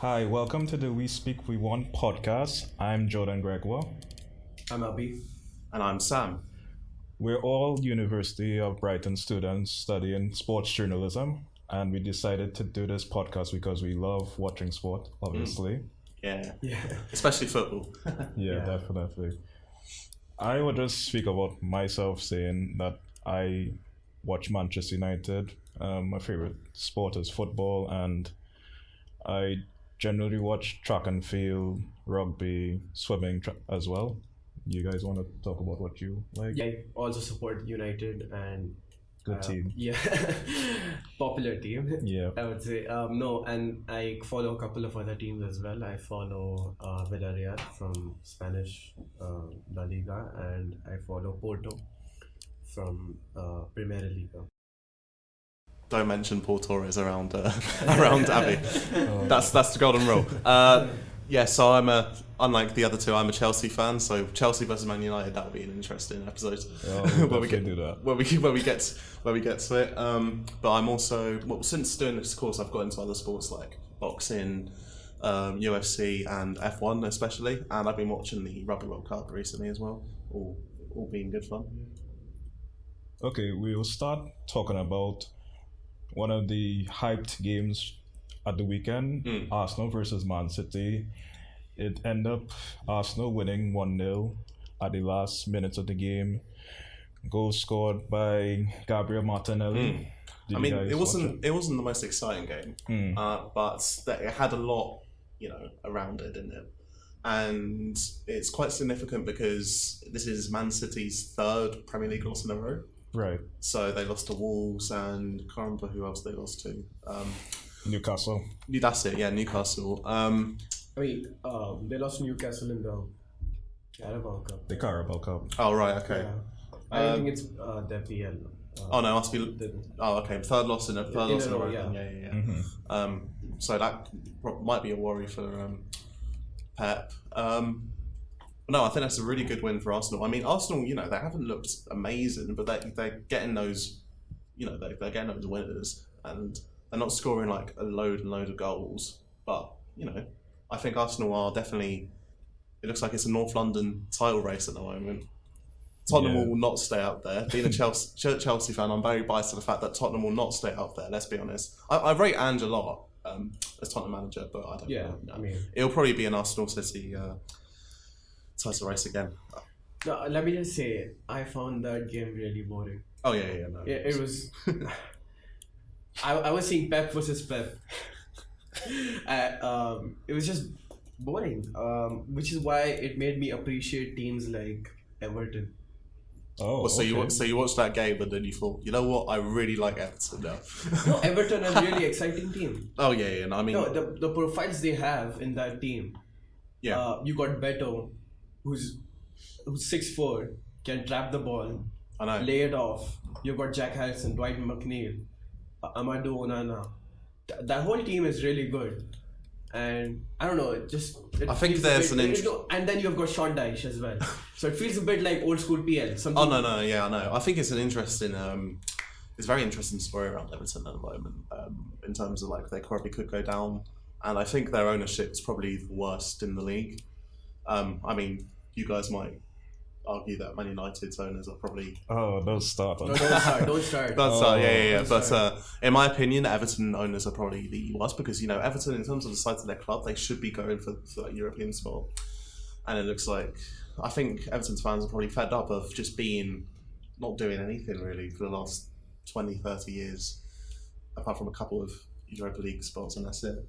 Hi, welcome to the We Speak We Want podcast. I'm Jordan Gregoire. I'm Abhi. And I'm Sam. We're all University of Brighton students studying sports journalism, and we decided to do this podcast because we love watching sport, obviously. Yeah. Yeah. Especially football. Yeah, definitely. I would just speak about myself saying that I watch Manchester United. My favorite sport is football, and I generally watch track and field, rugby, swimming as well. You guys want to talk about what you like? Yeah, I also support United and Good team. yeah, popular team. Yeah. I would say no, and I follow a couple of other teams as well. I follow Villarreal from Spanish La Liga, and I follow Porto from Primera Liga. Don't mention Paul Torres around Abby. That's the golden rule. So I'm unlike the other two, I'm a Chelsea fan. So Chelsea versus Man United, that would be an interesting episode. We'll where we get do that. Where we get to it. But I'm also since doing this course, I've got into other sports like boxing, UFC, and F1 especially, and I've been watching the Rugby World Cup recently as well. All being good fun. Okay, we will start talking about one of the hyped games at the weekend, Arsenal versus Man City. It ended up Arsenal winning 1-0 at the last minutes of the game. Goal scored by Gabriel Martinelli. I mean, it wasn't the most exciting game, but it had a lot, around it, didn't it? And it's quite significant because this is Man City's third Premier League loss in a row. Right. So they lost to Wolves and can't remember who else they lost to. Newcastle. That's it, yeah, Newcastle. They lost to Newcastle in the Carabao Cup. The Carabao Cup. Oh, right, okay. Yeah. I don't think it's the PL. Oh, no, it must be... okay, third loss in a row. Yeah. Yeah. So that might be a worry for Pep. No, I think that's a really good win for Arsenal. I mean, Arsenal, they haven't looked amazing, but they're getting those, they're getting those winners, and they're not scoring like a load and load of goals. But I think Arsenal are definitely. It looks like it's a North London title race at the moment. Tottenham will not stay up there. Being a Chelsea fan, I'm very biased to the fact that Tottenham will not stay up there. Let's be honest. I rate Ange a lot as Tottenham manager, but I don't. Yeah, know. I mean, it'll probably be an Arsenal City. Title race again. No, let me just say, I found that game really boring. Oh yeah. No, it was. I was seeing Pep versus Pep. It was just boring. Which is why it made me appreciate teams like Everton. Oh, so you watched that game and then you thought, you know what, I really like Everton now. No, Everton is a really exciting team. Oh yeah. No, I mean, the profiles they have in that team. Yeah. You got Beto, who's 6'4", can trap the ball, I know. lay it off. You've got Jack Harrison, Dwight McNeil, Amadou Onana. That whole team is really good. And I don't know, I think there's and then you've got Sean Dyche as well. So it feels a bit like old school PL. Oh no, yeah, I know. I think it's an interesting, it's a very interesting story around Everton at the moment. In terms of like they probably could go down, and I think their ownership is probably the worst in the league. I mean, you guys might argue that Man United's owners are probably... Oh, don't start. No, don't start. Yeah. But in my opinion, Everton owners are probably the worst because, Everton, in terms of the size of their club, they should be going for like European sport. And it looks like... I think Everton's fans are probably fed up of just not doing anything really for the last 20, 30 years, apart from a couple of Europa League spots, and that's it.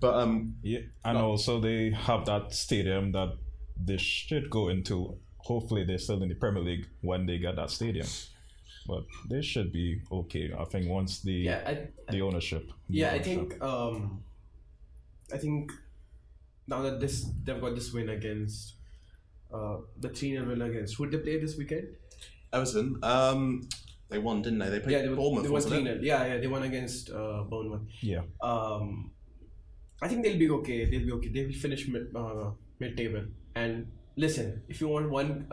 But yeah, and also they have that stadium that they should go into. Hopefully they're still in the Premier League when they get that stadium, but they should be okay. I think once the ownership. Yeah, I think now that they've got this win against the 3-0 win against who did they play this weekend? Everton. They won, didn't they? They played Bournemouth. They won 3-0. Yeah, they won against Bournemouth. Yeah. I think they'll be okay. They will finish mid-table. And listen, if you want one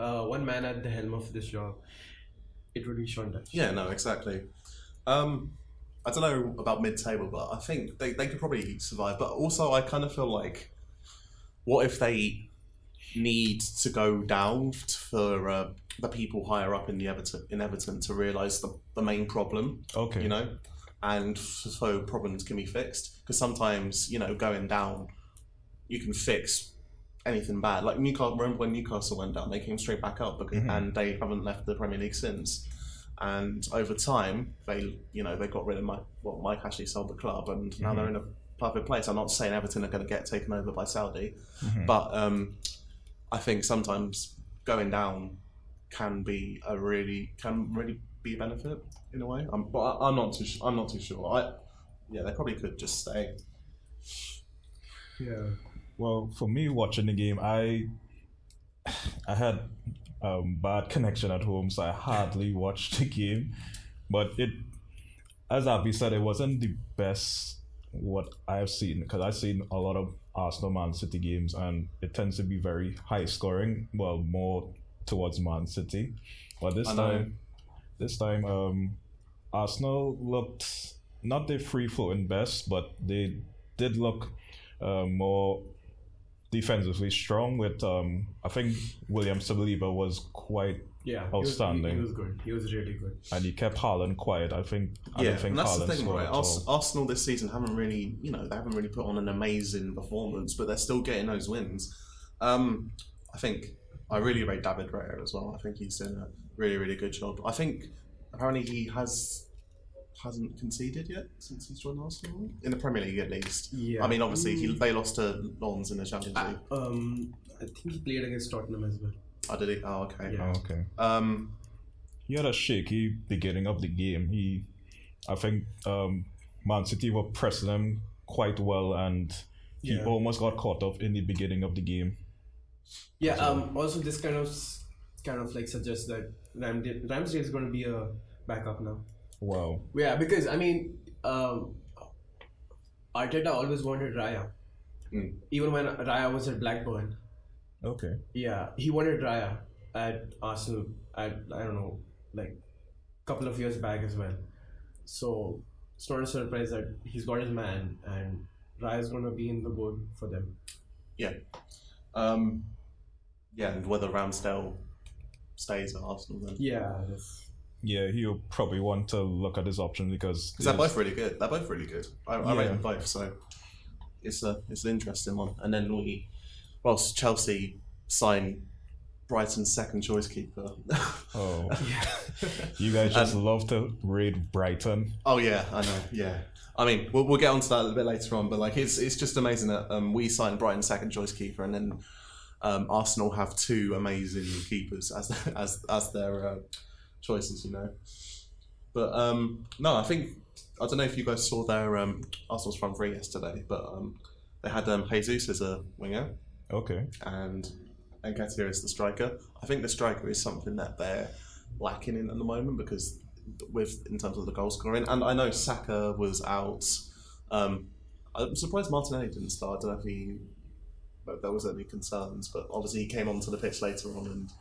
man at the helm of this job, it would be Sean Dyche. Yeah, no, exactly. I don't know about mid-table, but I think they could probably survive. But also, I kind of feel like, what if they need to go down for the people higher up in Everton to realise the main problem? Okay. You know, and so problems can be fixed. Because sometimes, you know, going down, you can fix anything bad. Like Newcastle. Remember when Newcastle went down? They came straight back up, and they haven't left the Premier League since. And over time, they got rid of Mike Ashley sold the club, and now they're in a perfect place. I'm not saying Everton are going to get taken over by Saudi, but I think sometimes going down can really be a benefit in a way. But I'm not too sure. They probably could just stay. Yeah. Well, for me, watching the game, I had bad connection at home, so I hardly watched the game. But as Abby said, it wasn't the best what I've seen, because I've seen a lot of Arsenal Man City games, and it tends to be very high scoring. Well, more towards Man City. But this time, Arsenal looked not the free flowing best, but they did look more defensively strong. With I think William Saliba was quite outstanding. He was good. He was really good, and he kept Haaland quiet. I don't think and that's Haaland the thing, scored right? at all. Arsenal this season haven't really put on an amazing performance, but they're still getting those wins. I think I really rate David Raya as well. I think he's doing a really, really good job. I think apparently he hasn't conceded yet since he's joined Arsenal in the Premier League, at least. Yeah. I mean, obviously they lost to Lons in the Champions League. I think he played against Tottenham as well. Oh, did he? Oh, okay. Yeah. Oh, okay. He had a shaky beginning of the game. I think Man City were pressing him quite well, and he almost got caught up in the beginning of the game. Yeah. Also, this kind of like suggests that Ramsey is going to be a backup now. Wow. Yeah, because I mean, Arteta always wanted Raya, even when Raya was at Blackburn. Okay. Yeah, he wanted Raya at Arsenal at, I don't know, like a couple of years back as well. So it's not a surprise that he's got his man, and Raya's going to be in the board for them. Yeah. And whether Ramsdale stays at Arsenal then. Yeah. Yeah, he'll probably want to look at his options because they're both really good. I rate them both, so it's an interesting one. And then Chelsea sign Brighton's second choice keeper. Oh, yeah. You guys just love to raid Brighton. Oh yeah, I know. Yeah, I mean we'll get onto that a little bit later on, but like it's just amazing that we signed Brighton's second choice keeper, and then Arsenal have two amazing keepers as their choices, you know. But no, I don't know if you guys saw their Arsenal's front three yesterday, but they had Jesus as a winger. Okay. And Nketiah is the striker. I think the striker is something that they're lacking in at the moment, because in terms of the goal scoring, and I know Saka was out. I'm surprised Martinelli didn't start. I don't know if there was any concerns, but obviously he came onto the pitch later on and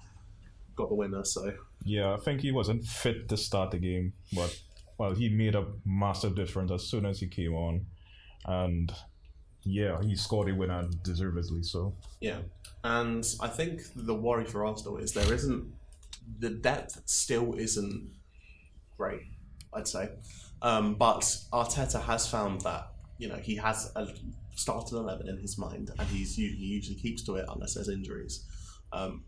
got the winner. So yeah, I think he wasn't fit to start the game, but he made a massive difference as soon as he came on, and yeah, he scored a winner deservedly. So yeah, and I think the worry for Arsenal is the depth still isn't great, I'd say, but Arteta has found that he has a starting 11 in his mind, and he usually keeps to it unless there's injuries.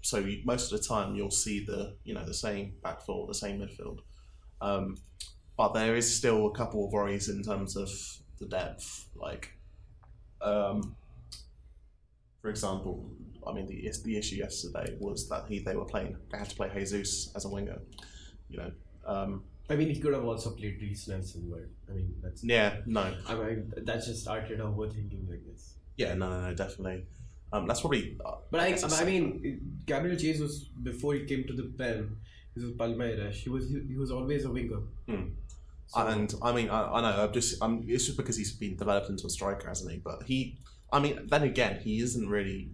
So most of the time you'll see the same back four, the same midfield, but there is still a couple of worries in terms of the depth. Like, for example, I mean the issue yesterday was that they had to play Jesus as a winger. I mean, he could have also played Reece Nelson, but I mean that's I mean that's just Arteta overthinking like this. Yeah, no, definitely. That's probably. But I mean, Gabriel Jesus, before he came to the pen, he was Palmeiras. He was always a winger. So, and I mean, I know. It's just because he's been developed into a striker, hasn't he? But then again, he isn't really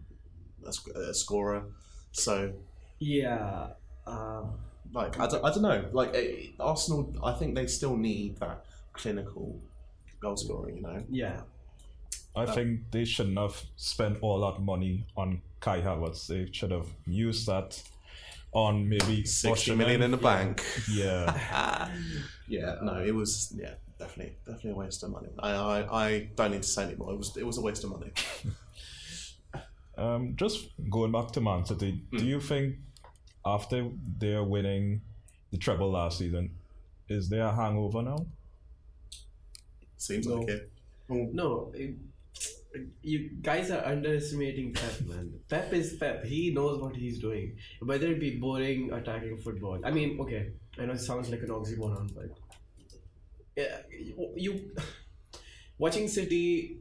a scorer. So yeah. I don't know. Like Arsenal, I think they still need that clinical goal scorer, you know. Yeah. I think they shouldn't have spent all that money on Kai Havertz. They should have used that on maybe 60 million in the bank. Yeah. Yeah, no, it was definitely a waste of money. I don't need to say anymore. It was a waste of money. Just going back to Man City, do you think after they're winning the treble last season, is there a hangover now? Seems like it. No, you guys are underestimating Pep, man. Pep is Pep. He knows what he's doing. Whether it be boring attacking football. I mean, okay, I know it sounds like an oxymoron, but you watching City,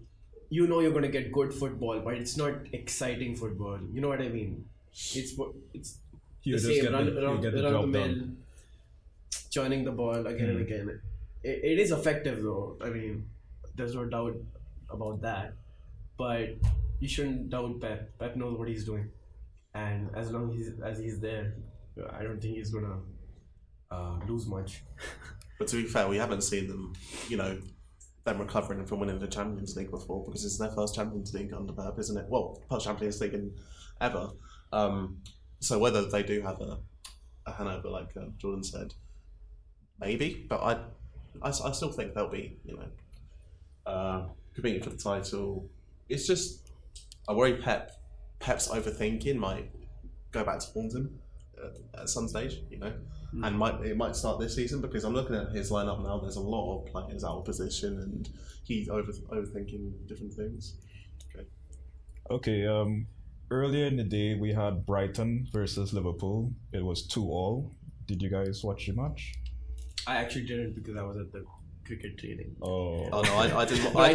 you know you're gonna get good football, but it's not exciting football. You know what I mean? It's You the just same get run the the job mill, done. churning the ball again and again. It is effective though. I mean, there's no doubt about that. But you shouldn't doubt Pep. Pep knows what he's doing, and as long as he's there, I don't think he's gonna lose much. But to be fair, we haven't seen them, them recovering from winning the Champions League before, because it's their first Champions League under Pep, isn't it? Well, first Champions League in ever. So whether they do have a hangover, like Jordan said, maybe. But I still think they'll be, competing for the title. It's just, I worry Pep's overthinking might go back to him at some stage, and it might start this season, because I'm looking at his lineup now. There's a lot of players out of position, and he's overthinking different things. Okay. Earlier in the day, we had Brighton versus Liverpool. It was 2-2. Did you guys watch the match? I actually didn't, because I was at the cricket training. Oh no, I didn't. I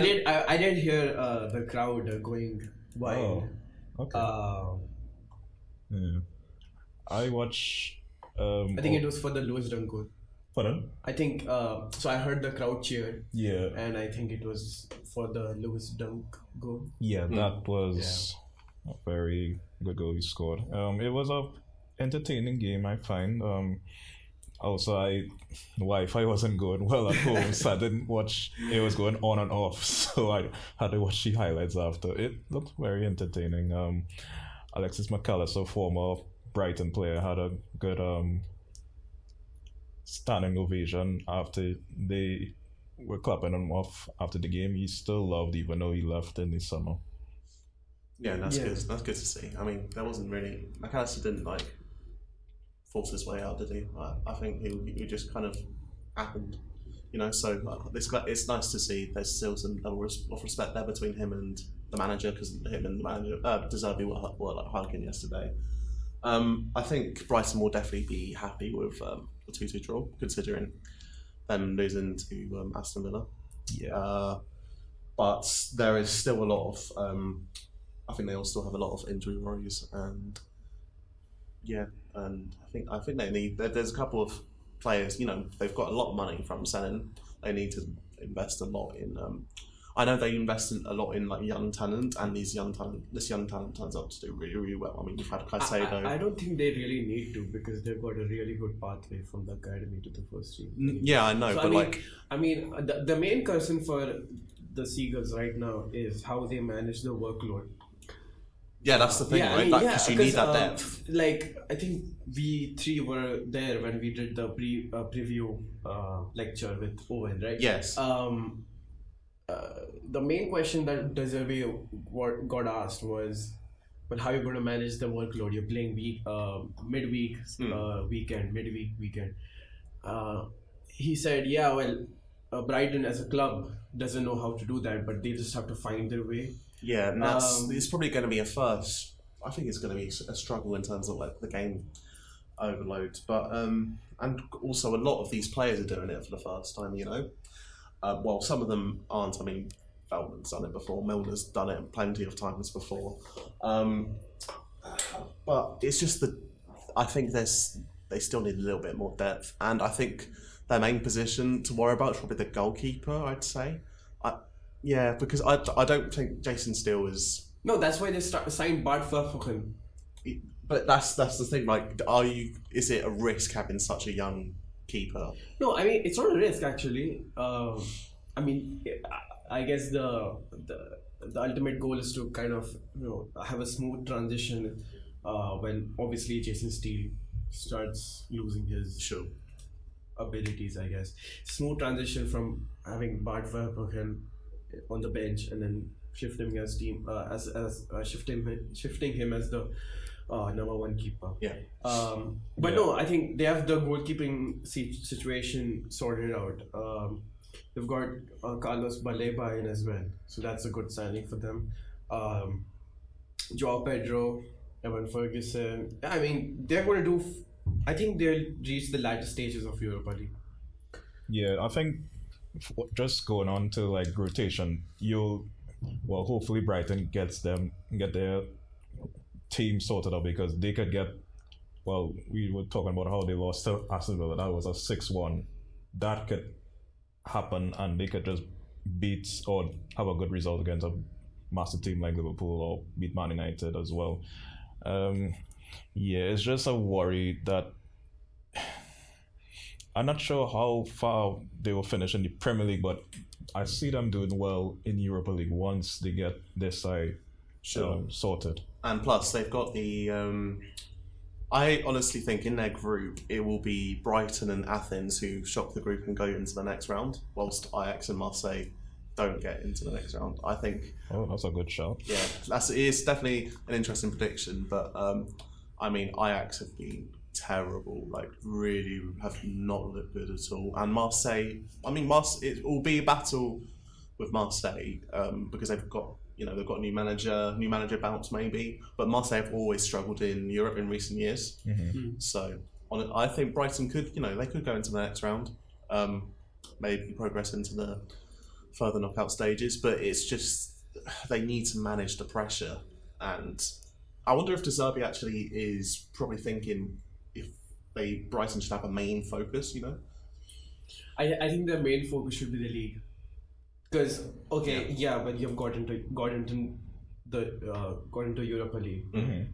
did hear the crowd going wild. Oh, okay. Yeah. I watched. I think it was for the Lewis Dunk goal. Pardon? I think so. I heard the crowd cheer. Yeah. And I think it was for the Lewis Dunk goal. Yeah, that was a very good goal he scored. It was a entertaining game, I find. Also, the Wi-Fi wasn't good well at home, so I didn't watch. It was going on and off, so I had to watch the highlights after. It looked very entertaining. Alexis McAllister, former Brighton player, had a good standing ovation after they were clapping him off after the game. He still loved, even though he left in the summer. Yeah, that's good. That's good to see. I mean, there wasn't really, McAllister didn't force his way out, did he? I think he just kind of happened, So it's nice to see there's still some level of respect there between him and the manager, because him and the manager, De Zerbi were hugging yesterday. I think Brighton will definitely be happy with a 2-2 draw, considering them losing to Aston Villa. Yeah. But there is still a lot of. I think they all still have a lot of injury worries, and I think they need. There's a couple of players. They've got a lot of money from selling. They need to invest a lot in. I know they invest a lot in young talent, and this young talent turns out to do really, really well. I mean, you've had Caicedo. I don't think they really need to, because they've got a really good pathway from the academy to the first team. Yeah, I know, so but the main concern for the Seagulls right now is how they manage the workload. Yeah, that's the thing, right? Because you need that depth. I think we three were there when we did the preview lecture with Owen, right? Yes. The main question that De Zerbi got asked was, well, how are you going to manage the workload? You're playing midweek, midweek weekend. He said, Brighton as a club doesn't know how to do that, but they just have to find their way. Yeah, and it's probably going to be a first. I think it's going to be a struggle in terms of the game overload, but and also a lot of these players are doing it for the first time. Well, some of them aren't. I mean, Feldman's done it before. Milner's done it plenty of times before. But it's just that I think they still need a little bit more depth, and I think their main position to worry about is probably the goalkeeper, I'd say. Because I don't think Jason Steele is. No, that's why they signed Bart Verhoeven. But that's the thing. Is it a risk having such a young keeper. No, I mean it's not a risk actually. I mean, I guess the ultimate goal is to kind of have a smooth transition when obviously Jason Steele starts losing his abilities. I guess smooth transition from having Bart Verbruggen on the bench and then shifting him as the number one keeper. Yeah. But no, I think they have the goalkeeping situation sorted out. They've got Carlos Baleba in as well, so that's a good signing for them. Joao Pedro, Evan Ferguson. I mean, they're going to do. I think they'll reach the latter stages of Europa League. Yeah, I think just going on to like rotation, hopefully Brighton get their team sorted out, because they could get. Well, we were talking about how they lost to Aston Villa. That was a 6-1. That could happen, and they could just beat or have a good result against a massive team like Liverpool, or beat Man United as well. It's just a worry that I'm not sure how far they will finish in the Premier League, but I see them doing well in Europa League once they get their side sorted. And plus, they've got the. I honestly think in their group it will be Brighton and Athens who shock the group and go into the next round, whilst Ajax and Marseille don't get into the next round. I think. Oh, that's a good shout. Yeah, it is definitely an interesting prediction, but I mean Ajax have been terrible, like really have not looked good at all. And Marseille, it will be a battle with Marseille because they've got a new manager bounce maybe, but Marseille have always struggled in Europe in recent years. So I think Brighton could they could go into the next round, maybe progress into the further knockout stages, but it's just they need to manage the pressure. And I wonder if De Zerbi actually is probably thinking if Brighton should have a main focus. I think their main focus should be the league, because when you've got into Europa League,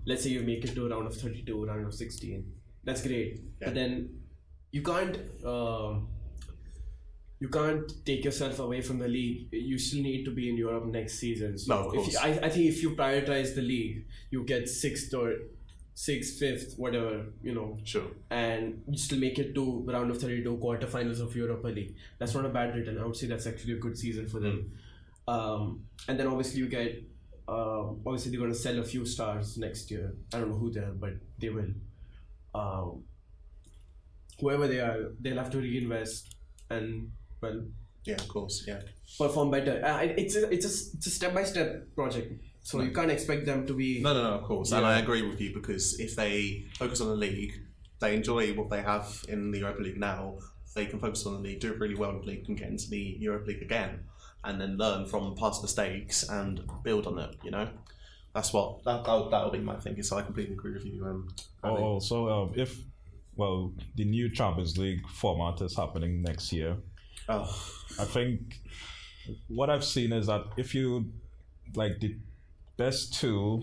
let's say you make it to a round of 32, round of 16, that's great, but then you can't take yourself away from the league. You still need to be in Europe next season. So no, of course. I think if you prioritize the league, you get 6th or 6th, 5th, whatever, Sure. And you still make it to round of 32 quarterfinals of Europa League. That's not a bad return. I would say that's actually a good season for them. And then obviously you get, obviously they're going to sell a few stars next year. I don't know who they are, but they will. Whoever they are, they'll have to reinvest and, of course, perform better. It's a step-by-step project. So you can't expect them to be... No, of course. And I agree with you, because if they focus on the league, they enjoy what they have in the Europa League now, they can focus on the league, do it really well in the league, and get into the Europa League again, and then learn from past mistakes and build on it, That's what... That'll be my thinking, so I completely agree with you. The new Champions League format is happening next year. I think what I've seen is that if you the best two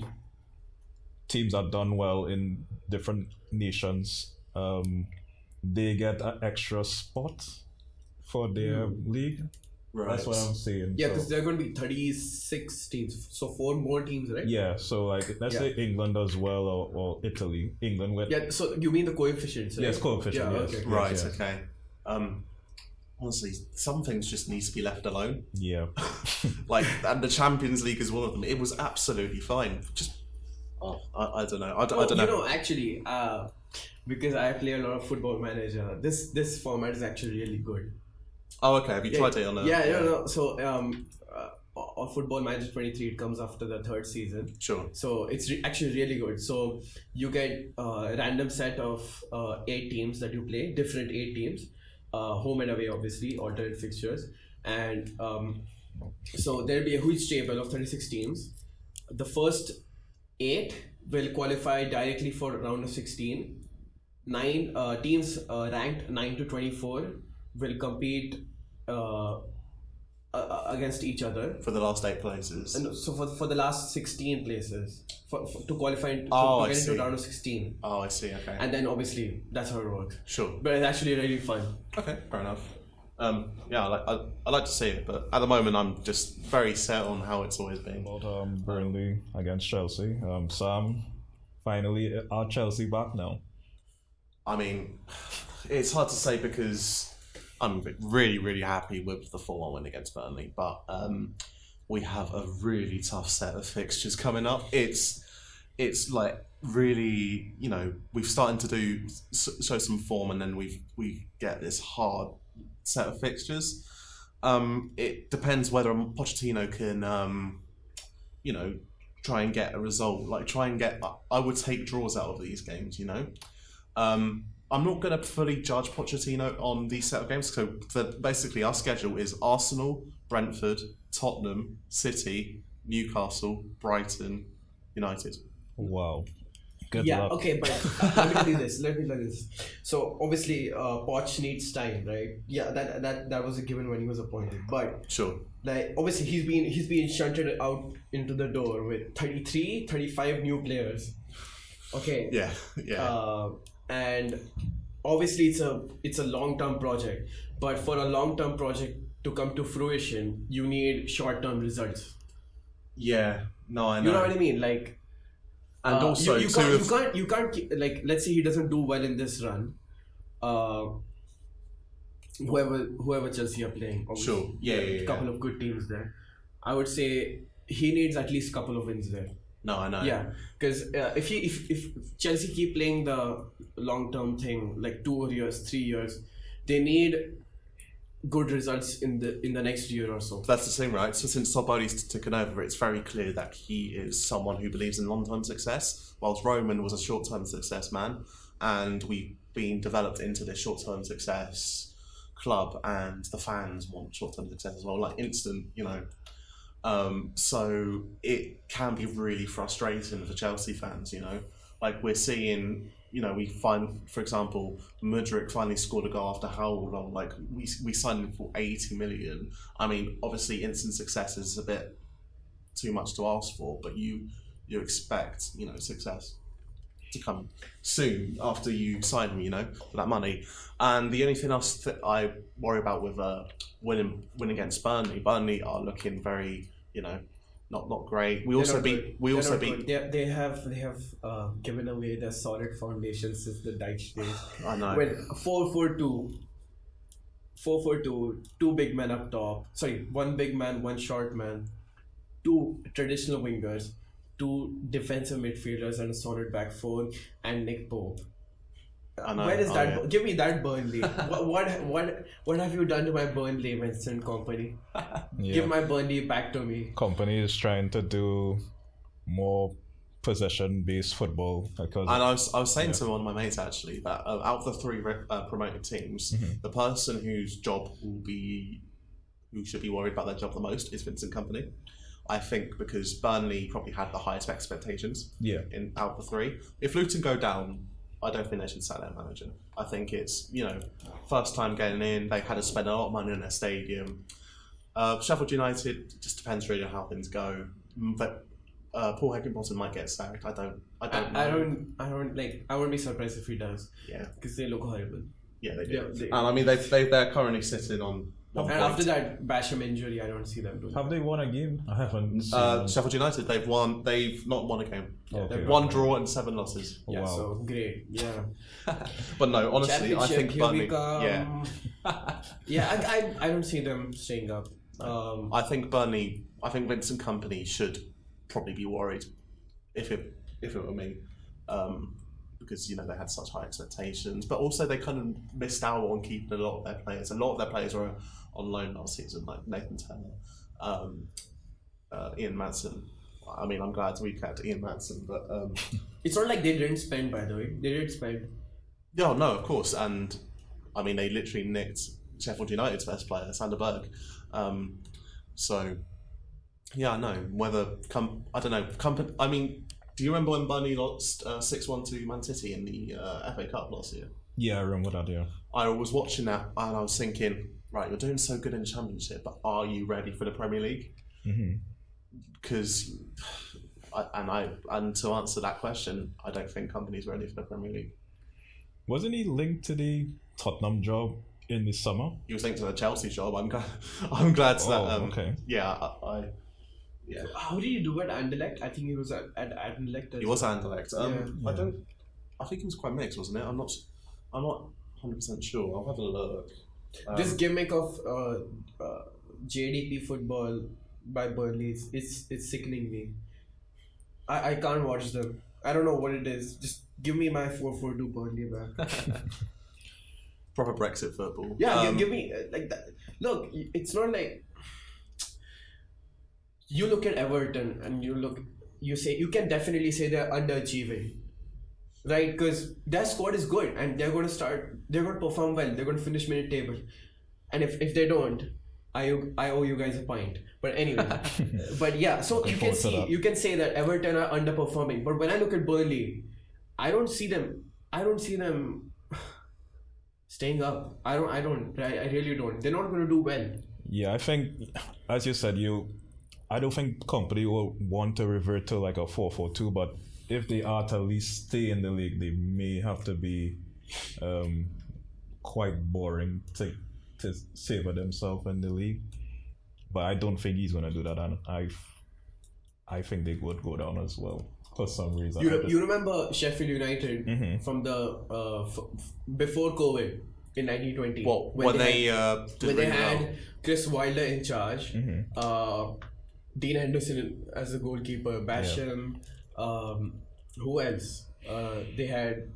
teams that done well in different nations, they get an extra spot for their league. Right. That's what I'm saying. Yeah, because there are going to be 36 teams, so 4 more teams, right? Yeah, so let's say England does well, or Italy. England with... Yeah, so you mean the coefficients, right? Yes, coefficient, yes. Okay. Right, yes. Okay. Honestly, some things just need to be left alone. Yeah. And the Champions League is one of them. It was absolutely fine. Just, I don't know. I don't know. Actually, because I play a lot of Football Manager, this format is actually really good. Oh, okay. Have you tried it on a... No. So, on Football Manager 23, it comes after the 3rd season. Sure. So, it's actually really good. So, you get a random set of 8 teams that you play, different 8 teams. Home and away, obviously, alternate fixtures. And so, there'll be a huge table of 36 teams. The first 8 will qualify directly for round of 16. 9 teams ranked 9 to 24 will compete against each other for the last 8 places. And so for the last 16 places. to qualify to get into round of 16. Oh, I see. Okay. And then obviously that's how it works. Sure. But it's actually really fun. Okay, fair enough. I like to see it, but at the moment I'm just very set on how it's always been. About Burnley against Chelsea. Sam, finally, are Chelsea back now? I mean, it's hard to say because I'm really, really happy with the 4-1 win against Burnley, but we have a really tough set of fixtures coming up. It's like really, we've started to show some form, and then we get this hard set of fixtures. It depends whether Pochettino can, try and get a result. I would take draws out of these games. I'm not going to fully judge Pochettino on these set of games. So basically, our schedule is Arsenal, Brentford, Tottenham, City, Newcastle, Brighton, United. Wow. Good yeah, luck. okay, but let me tell you this. So obviously, Poch needs time, right? Yeah, that was a given when he was appointed. But sure, like obviously he's been shunted out into the door with 35 new players. Okay. Yeah. And obviously it's a long-term project, but for a long-term project to come to fruition, you need short-term results. Yeah, no, I know. You know what I mean? Like, and also you can't like, let's say he doesn't do well in this run. Whoever Chelsea are playing, sure, yeah, couple of good teams there. I would say he needs at least a couple of wins there. No, I know. Yeah, because if Chelsea keep playing the long term thing, like 2 years, 3 years, they need good results in the next year or so. That's the thing, right? So since Saboli's taken over, it's very clear that he is someone who believes in long term success, whilst Roman was a short term success man, and we've been developed into this short term success club, and the fans want short term success as well, like instant, so it can be really frustrating for Chelsea fans, like we're seeing, we find, for example, Mudryk finally scored a goal after how long? Like we signed him for 80 million. I mean, obviously instant success is a bit too much to ask for, but you expect, success to come soon after you sign him, for that money. And the only thing else that I worry about with win against Burnley are looking very, not great. We also beat. They have given away their solid foundation since the Dyche days. I know. When 4-4-2, 2 big men up top. Sorry, 1 big man, 1 short man, 2 traditional wingers, 2 defensive midfielders, and a solid back 4, and Nick Pope. I know. Where is that? Yeah. Give me that Burnley. what have you done to my Burnley, Vincent Kompany? Yeah. Give my Burnley back to me. Kompany is trying to do more possession-based football. And I was saying to one of my mates actually that out of the 3 promoted teams, the person whose job who should be worried about their job the most is Vincent Kompany. I think because Burnley probably had the highest expectations. Yeah. Out of the 3, if Luton go down, I don't think they should sack their manager. I think it's, first time getting in, they had to spend a lot of money on their stadium. Sheffield United, it just depends really on how things go. But Paul Heckingbottom might get sacked. I don't know. I wouldn't be surprised if he does. Yeah. Because they look horrible. Yeah, they do. And I mean, they're currently sitting on 1 point. After that Basham injury, I don't see them doing. Have they won a game? I haven't seen Sheffield United, they've won. They've not won a game. Okay. 1 draw and 7 losses. Yeah, wow. So great. Yeah. But no, honestly, I think Burnley. Yeah. Yeah, I don't see them staying up. I think Vincent Kompany should probably be worried if it were me. Because they had such high expectations, but also they kind of missed out on keeping a lot of their players. A lot of their players were on loan last season, like Nathan Turner, Ian Madsen. I mean, I'm glad we kept Ian Madsen, but it's not like they didn't spend. By the way, they did spend. Yeah, no, of course, and I mean they literally nicked Sheffield United's best player, Sander Berg. So yeah, I know whether I don't know. I mean. Do you remember when Burnley lost 6-1 to Man City in the FA Cup last year? Yeah, I remember that, yeah. I was watching that and I was thinking, right, you're doing so good in the Championship, but are you ready for the Premier League? Because, And to answer that question, I don't think Company's ready for the Premier League. Wasn't he linked to the Tottenham job in the summer? He was linked to the Chelsea job. I'm glad that. Okay. Yeah, How did he do it? Anderlecht? I think he was at Anderlecht. He was Anderlecht. Yeah. I think it was quite mixed, wasn't it? I'm not 100% sure. I'll have a look. This gimmick of JDP football by Burnley, it's sickening me. I can't watch them. I don't know what it is. Just give me my 4-4-2 Burnley back. Proper Brexit football. Yeah, give me like that. Look, it's not like you look at Everton and you can definitely say they're underachieving, right? Because their squad is good and they're going to perform well. They're going to finish mid table, and if they don't, I owe you guys a pint. But anyway, but yeah, so you can say that Everton are underperforming. But when I look at Burnley, I don't see them staying up. I really don't. They're not going to do well. Yeah, I think, as you said, I don't think Company will want to revert to like a 4-4-2, but if they are to at least stay in the league, they may have to be quite boring to savor themselves in the league. But I don't think he's going to do that, and I think they would go down as well for some reason. You remember Sheffield United from the before COVID in 1920? When they had Chris Wilder in charge, Dean Henderson as the goalkeeper, Basham, who else? They had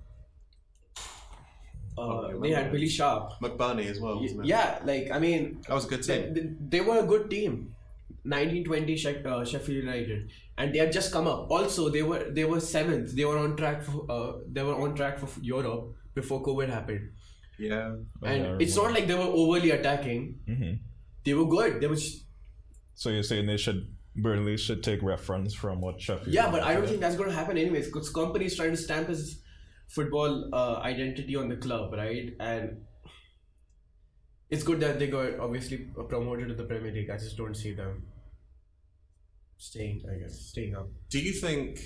Billy Sharp, McBurney as well, wasn't it? Yeah, like I mean, that was a good team. They were a good team. 1920 Sheffield United, and they had just come up. Also, they were seventh. They were on track for Europe before COVID happened. Yeah, and it's not like they were overly attacking. They were good. So you're saying Burnley should take reference from what Sheffield? Yeah, but I don't think that's going to happen anyways, because Company is trying to stamp his football identity on the club, right? And it's good that they got obviously promoted to the Premier League. I just don't see them staying up. Do you think,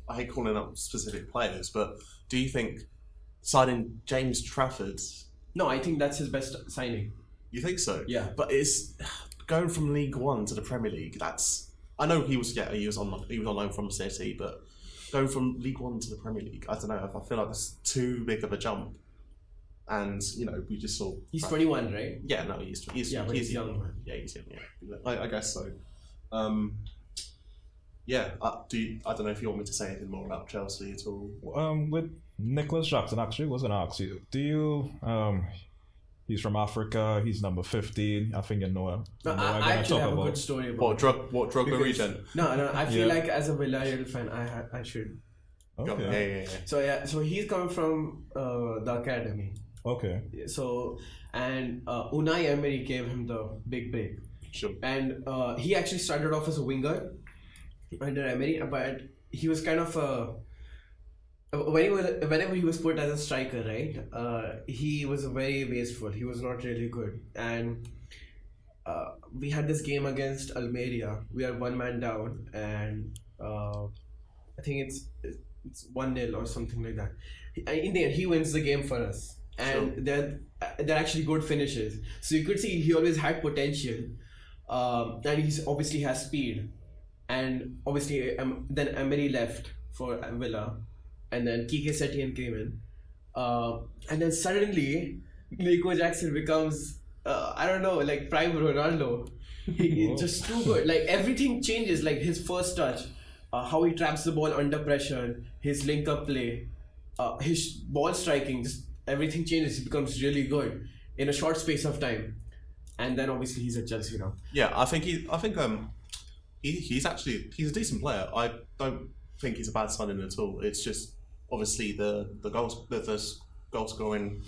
I hate calling up specific players, but do you think signing James Trafford? No, I think that's his best signing. You think so? Yeah. But it's going from League One to the Premier League. I know he was on loan from City, but going from League One to the Premier League, I don't know. I feel like that's too big of a jump. And we just saw. He's 21, right? Yeah, no, he's young, man. Yeah, he's young. Yeah, I guess so. I don't know if you want me to say anything more about Chelsea at all. With Nicholas Jackson, actually, was going to ask you. Do you? He's from Africa. He's number 15. I think you know. I actually have a good story about what drug regen? No. I feel like as a Villarreal fan, I should. Okay. Yeah. So he's coming from the academy. Okay. So Unai Emery gave him the big break. Sure. And he actually started off as a winger under Emery, but he was kind of whenever he was put as a striker, right? He was very wasteful. He was not really good. And we had this game against Almeria. We are one man down, and I think it's 1-0 or something like that. In the end, he wins the game for us. And they're actually good finishes. So you could see he always had potential. And he obviously has speed. And obviously then Emery left for Villa. And then Kike Setien came in. And then suddenly Nico Jackson becomes, I don't know, like prime Ronaldo. He's just too good. Like everything changes. Like his first touch, how he traps the ball under pressure, his link-up play, his ball striking, just everything changes. He becomes really good in a short space of time. And then obviously he's at Chelsea now. Yeah, I think he's a decent player. I don't think he's a bad signing at all. It's just obviously the goal scoring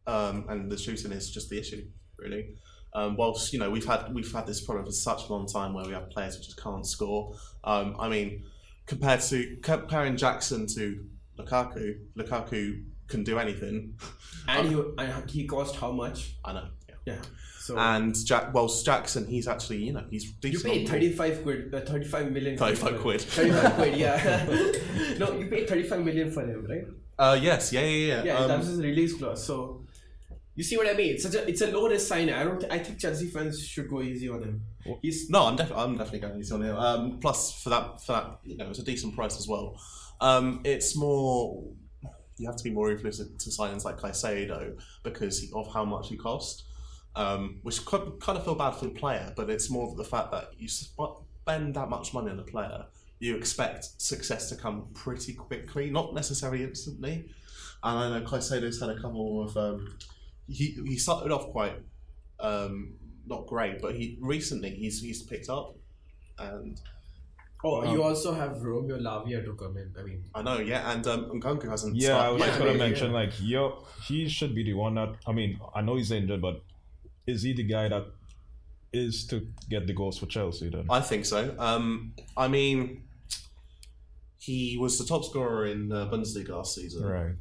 and the shooting is just the issue, really. Whilst we've had this problem for such a long time where we have players who just can't score. I mean, comparing Jackson to Lukaku can do anything. And he cost how much? I know. Yeah. So And Jackson, he's actually, he's you decent. paid 35 million. 35 quid. 35 quid, yeah. No, you paid 35 million for him, right? Yes, yeah. Yeah, that was his release clause. So you see what I mean? It's a low risk signing. I think Chelsea fans should go easy on him. No, I'm definitely going easy on him. Plus, for that, it's a decent price as well. It's more. You have to be more ruthless to signings like Caicedo because of how much he cost. Which could kind of feel bad for the player, but it's more the fact that you spend that much money on a player, you expect success to come pretty quickly, not necessarily instantly. And I know Caicedo's had a couple of. He started off quite not great, but recently he's picked up, and. You also have Romeo Lavia to come in. I mean, I know, yeah, and Nkunku hasn't. Yeah, I was just going to maybe, mention, he should be the one that. I mean, I know he's injured, but is he the guy that is to get the goals for Chelsea then? I think so. I mean, he was the top scorer in Bundesliga last season, Right?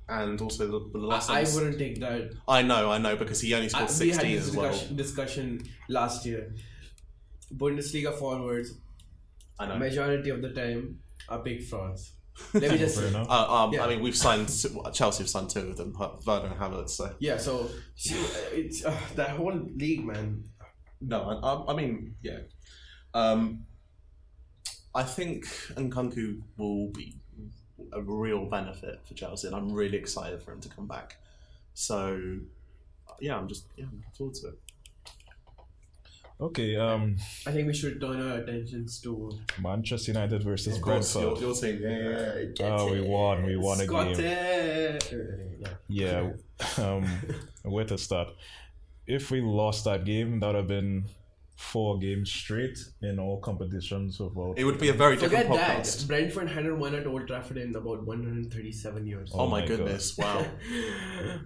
And also the last. I wouldn't take that. I know, because he only scored 16 we had as this well. discussion last year. Bundesliga forwards, I know. majority of the time, are big frauds. Let me just Fair say. enough. I mean, Chelsea have signed 2 of them, Werner and Havertz. So Yeah, so it's that whole league, man. no, I mean, yeah. I think Nkunku will be a real benefit for Chelsea, and I'm really excited for him to come back. So yeah, I'm looking forward to it. Okay. I think we should turn our attentions to Manchester United versus Of course, Brentford. your team. Yeah. We won a game. Scotland. Yeah. Where to start? If we lost that game, that would have been 4 games straight in all competitions of all. It would be a very different Forget podcast. that. Brentford hadn't won at Old Trafford in about 137 years. Oh my goodness! Wow.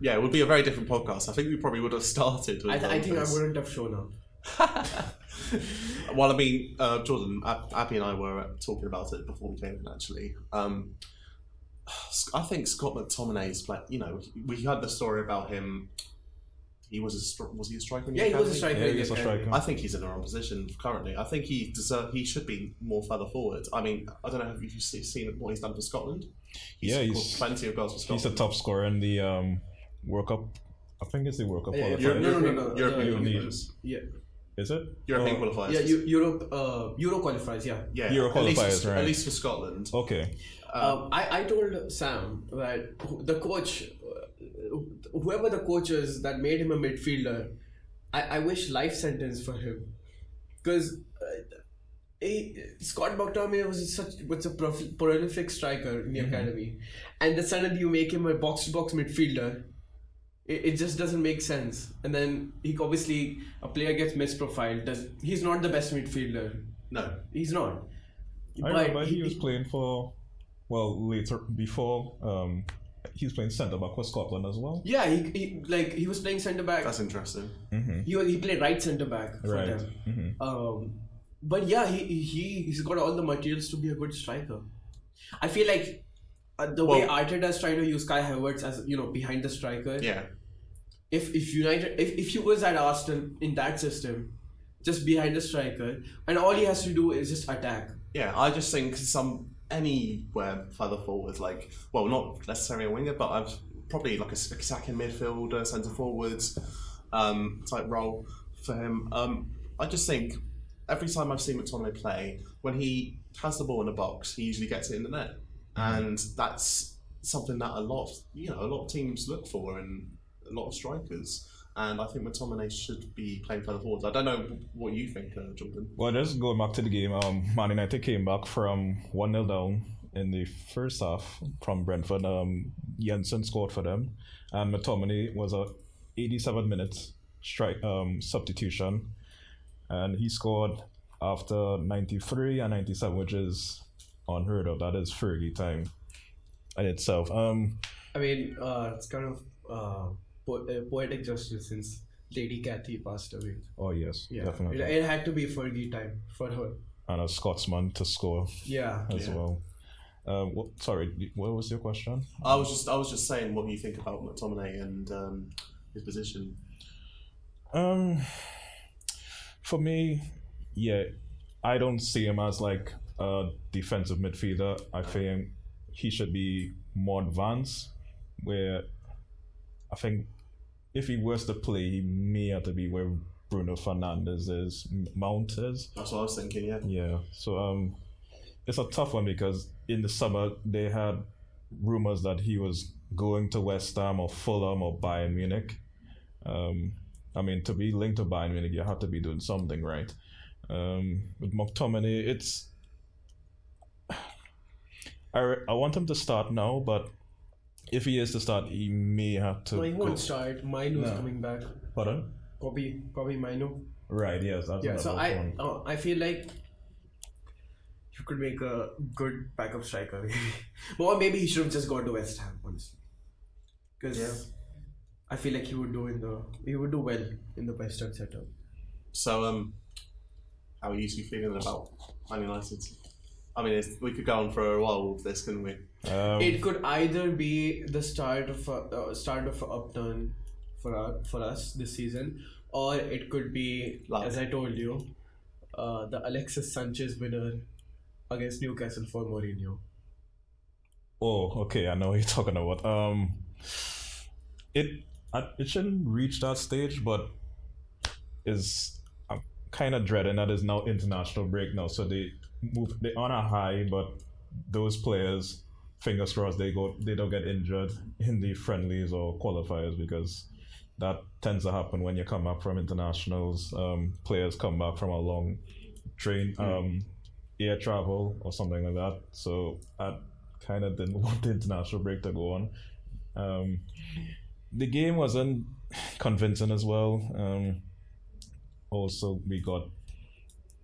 Yeah, it would be a very different podcast. I think we probably would have started. With I think I wouldn't have shown up. Well, I mean, Jordan, Abby and I were talking about it before we came in. Actually, I think Scott McTominay's like, we heard the story about him. He was he a striker? In the Yeah, he was a academy? striker. Yeah, he's a striker. I think he's in the wrong position currently. I think he should be more further forward. I mean, I don't know if you've seen what he's done for Scotland. He's scored plenty of goals for Scotland. He's a top squarer in the World Cup. I think it's the World Cup Yeah, qualifiers. no. European League. qualifiers. Yeah. Is it? European qualifiers. Yeah, Euro qualifiers, yeah. Yeah, Euro at least qualifiers, right. At least for Scotland. Okay. I told Sam that the coach, whoever the coach is that made him a midfielder, I wish life sentence for him, because Scott McTominay was a prolific striker in the academy, and then suddenly you make him a box-to-box midfielder. It just doesn't make sense. And then a player gets misprofiled. He's not the best midfielder. No, He's not. I remember he was playing for, later, before, he was playing centre back for Scotland as well. Yeah, he was playing centre back. that's interesting. Mm-hmm. He played right centre back for Right. them. Mm-hmm. But yeah, he's got all the materials to be a good striker. I feel like way Arteta's trying to use Kai Havertz as behind the striker. Yeah. If United, if he was at Arsenal in that system, just behind the striker, and all he has to do is just attack. Yeah, I just think anywhere further forward, not necessarily a winger, but I've probably like a second midfielder, centre forwards type role for him. I just think every time I've seen McTominay play, when he has the ball in the box, he usually gets it in the net, and that's something that a lot of teams look for in a lot of strikers. And I think McTominay should be playing further forwards. I don't know what you think, Jordan. Well, just going back to the game, Man United came back from 1-0 down in the first half from Brentford. Jensen scored for them, and McTominay was a 87 minutes substitution, and he scored after 93 and 97, which is unheard of. That is Fergie time in itself. I mean, it's kind of poetic justice since Lady Cathy passed away. Oh yes, Yeah, definitely. it had to be Fergie time for her. And a Scotsman to score Yeah. as well. Sorry, what was your question? I was just saying what you think about McTominay and his position. Um, for me, yeah, I don't see him as like a defensive midfielder. I think he should be more advanced. Where I think if he was to play, he may have to be where Bruno Fernandes is, Mount is. That's what I was thinking. Yeah. Yeah. So it's a tough one because in the summer they had rumors that he was going to West Ham or Fulham or Bayern Munich. I mean, to be linked to Bayern Munich, you have to be doing something right. With McTominay, it's I want him to start now, but if he is to start, he may have to. No, he won't start. Mino's No. coming back. Pardon? Probably Mino. Right. Yes. That's Yeah. So another one. I feel like you could make a good backup striker, maybe. Or maybe he should have just gone to West Ham, honestly. Because I feel like he would do well in the West Ham setup. So, how are you two feeling about Man United? I mean, we could go on for a while with this, couldn't we? It could either be the start of an upturn for us this season, or it could be, as I told you, the Alexis Sanchez winner against Newcastle for Mourinho. Oh, okay. I know what you're talking about. It shouldn't reach that stage, but I'm kind of dreading that is now international break now. So they on a high, but those players, fingers crossed, they don't get injured in the friendlies or qualifiers, because that tends to happen when you come back from internationals. Players come back from a long air travel or something like that. So I kind of didn't want the international break to go on. The game wasn't convincing as well. Also, we got